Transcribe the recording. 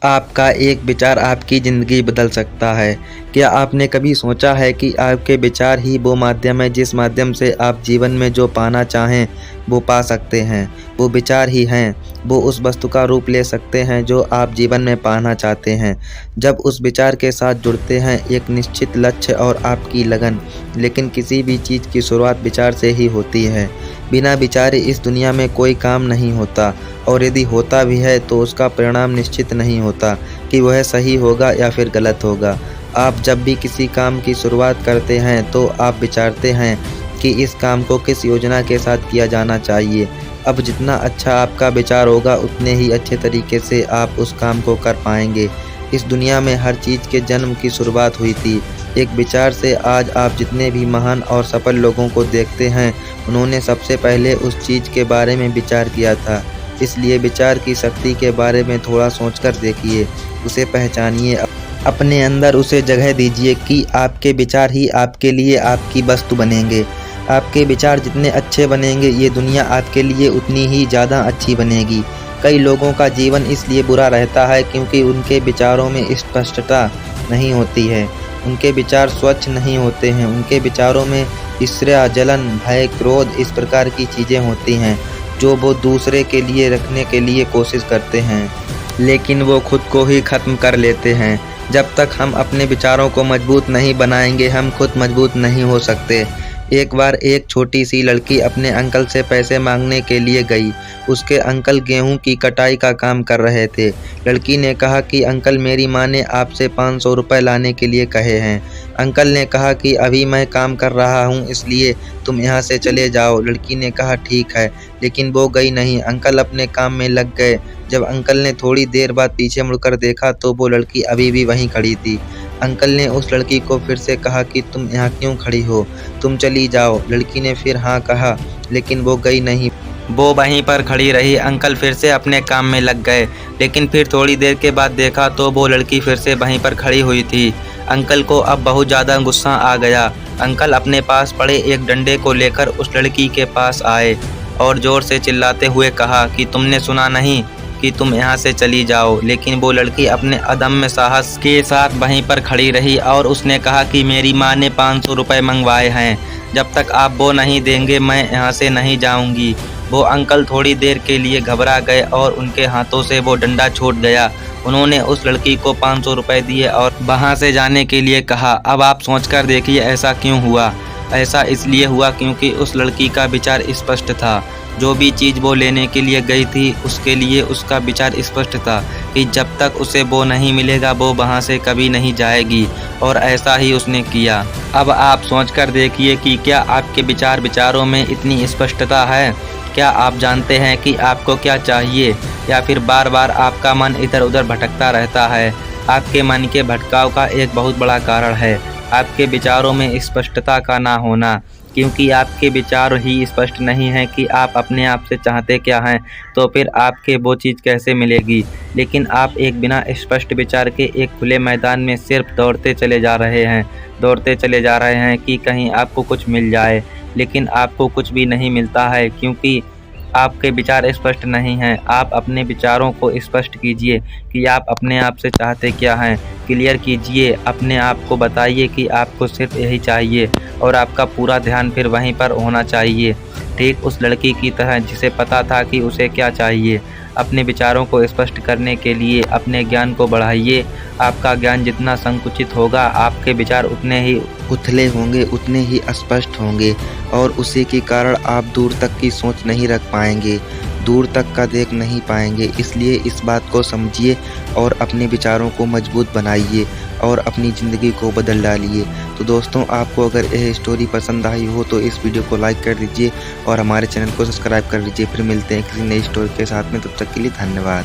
आपका एक विचार आपकी ज़िंदगी बदल सकता है। क्या आपने कभी सोचा है कि आपके विचार ही वो माध्यम है जिस माध्यम से आप जीवन में जो पाना चाहें वो पा सकते हैं। वो विचार ही हैं, वो उस वस्तु का रूप ले सकते हैं जो आप जीवन में पाना चाहते हैं। जब उस विचार के साथ जुड़ते हैं एक निश्चित लक्ष्य और आपकी लगन। लेकिन किसी भी चीज़ की शुरुआत विचार से ही होती है। बिना विचारे इस दुनिया में कोई काम नहीं होता, और यदि होता भी है तो उसका परिणाम निश्चित नहीं होता कि वह सही होगा या फिर गलत होगा। आप जब भी किसी काम की शुरुआत करते हैं तो आप विचारते हैं कि इस काम को किस योजना के साथ किया जाना चाहिए। अब जितना अच्छा आपका विचार होगा उतने ही अच्छे तरीके से आप उस काम को कर पाएंगे। इस दुनिया में हर चीज़ के जन्म की शुरुआत हुई थी एक विचार से। आज आप जितने भी महान और सफल लोगों को देखते हैं उन्होंने सबसे पहले उस चीज़ के बारे में विचार किया था। इसलिए विचार की शक्ति के बारे में थोड़ा सोचकर देखिए, उसे पहचानिए, अपने अंदर उसे जगह दीजिए कि आपके विचार ही आपके लिए आपकी वस्तु बनेंगे। आपके विचार जितने अच्छे बनेंगे ये दुनिया आपके लिए उतनी ही ज़्यादा अच्छी बनेगी। कई लोगों का जीवन इसलिए बुरा रहता है क्योंकि उनके विचारों में स्पष्टता नहीं होती है। उनके विचार स्वच्छ नहीं होते हैं। उनके विचारों में ईर्ष्या, जलन, भय, क्रोध इस प्रकार की चीज़ें होती हैं जो वो दूसरे के लिए रखने के लिए कोशिश करते हैं, लेकिन वो खुद को ही ख़त्म कर लेते हैं। जब तक हम अपने विचारों को मजबूत नहीं बनाएंगे हम खुद मजबूत नहीं हो सकते। एक बार एक छोटी सी लड़की अपने अंकल से पैसे मांगने के लिए गई। उसके अंकल गेहूं की कटाई का काम कर रहे थे। लड़की ने कहा कि अंकल, मेरी माँ ने आपसे 500 रुपये लाने के लिए कहे हैं। अंकल ने कहा कि अभी मैं काम कर रहा हूँ इसलिए तुम यहाँ से चले जाओ। लड़की ने कहा ठीक है, लेकिन वो गई नहीं। अंकल अपने काम में लग गए। जब अंकल ने थोड़ी देर बाद पीछे मुड़कर देखा तो वो लड़की अभी भी वहीं खड़ी थी। अंकल ने उस लड़की को फिर से कहा कि तुम यहाँ क्यों खड़ी हो, तुम चली जाओ। लड़की ने फिर हाँ कहा, लेकिन वो गई नहीं, वो वहीं पर खड़ी रही। अंकल फिर से अपने काम में लग गए, लेकिन फिर थोड़ी देर के बाद देखा तो वो लड़की फिर से वहीं पर खड़ी हुई थी। अंकल को अब बहुत ज़्यादा गुस्सा आ गया। अंकल अपने पास पड़े एक डंडे को लेकर उस लड़की के पास आए और ज़ोर से चिल्लाते हुए कहा कि तुमने सुना नहीं कि तुम यहाँ से चली जाओ। लेकिन वो लड़की अपने अदम्य साहस के साथ वहीं पर खड़ी रही और उसने कहा कि मेरी माँ ने 500 रुपये मंगवाए हैं, जब तक आप वो नहीं देंगे मैं यहाँ से नहीं जाऊँगी। वो अंकल थोड़ी देर के लिए घबरा गए और उनके हाथों से वो डंडा छूट गया। उन्होंने उस लड़की को 500 रुपये दिए और वहाँ से जाने के लिए कहा। अब आप सोचकर देखिए ऐसा क्यों हुआ। ऐसा इसलिए हुआ क्योंकि उस लड़की का विचार स्पष्ट था। जो भी चीज़ वो लेने के लिए गई थी उसके लिए उसका विचार स्पष्ट था कि जब तक उसे वो नहीं मिलेगा वो वहाँ से कभी नहीं जाएगी, और ऐसा ही उसने किया। अब आप सोचकर देखिए कि क्या आपके विचारों में इतनी स्पष्टता है। क्या आप जानते हैं कि आपको क्या चाहिए, या फिर बार बार आपका मन इधर उधर भटकता रहता है। आपके मन के भटकाव का एक बहुत बड़ा कारण है आपके विचारों में स्पष्टता का ना होना। क्योंकि आपके विचार ही स्पष्ट नहीं हैं कि आप अपने आप से चाहते क्या हैं, तो फिर आपके वो चीज़ कैसे मिलेगी। लेकिन आप एक बिना स्पष्ट विचार के एक खुले मैदान में सिर्फ दौड़ते चले जा रहे हैं कि कहीं आपको कुछ मिल जाए, लेकिन आपको कुछ भी नहीं मिलता है क्योंकि आपके विचार स्पष्ट नहीं हैं। आप अपने विचारों को स्पष्ट कीजिए कि आप अपने आप से चाहते क्या हैं। क्लियर कीजिए, अपने आप को बताइए कि आपको सिर्फ यही चाहिए, और आपका पूरा ध्यान फिर वहीं पर होना चाहिए, ठीक उस लड़की की तरह जिसे पता था कि उसे क्या चाहिए। अपने विचारों को स्पष्ट करने के लिए अपने ज्ञान को बढ़ाइए। आपका ज्ञान जितना संकुचित होगा आपके विचार उतने ही उथले होंगे, उतने ही अस्पष्ट होंगे, और उसी के कारण आप दूर तक की सोच नहीं रख पाएंगे, दूर तक का देख नहीं पाएंगे। इसलिए इस बात को समझिए और अपने विचारों को मजबूत बनाइए और अपनी ज़िंदगी को बदल डालिए। तो दोस्तों, आपको अगर यह स्टोरी पसंद आई हो तो इस वीडियो को लाइक कर दीजिए और हमारे चैनल को सब्सक्राइब कर लीजिए। फिर मिलते हैं किसी नई स्टोरी के साथ में, तब तक के लिए धन्यवाद।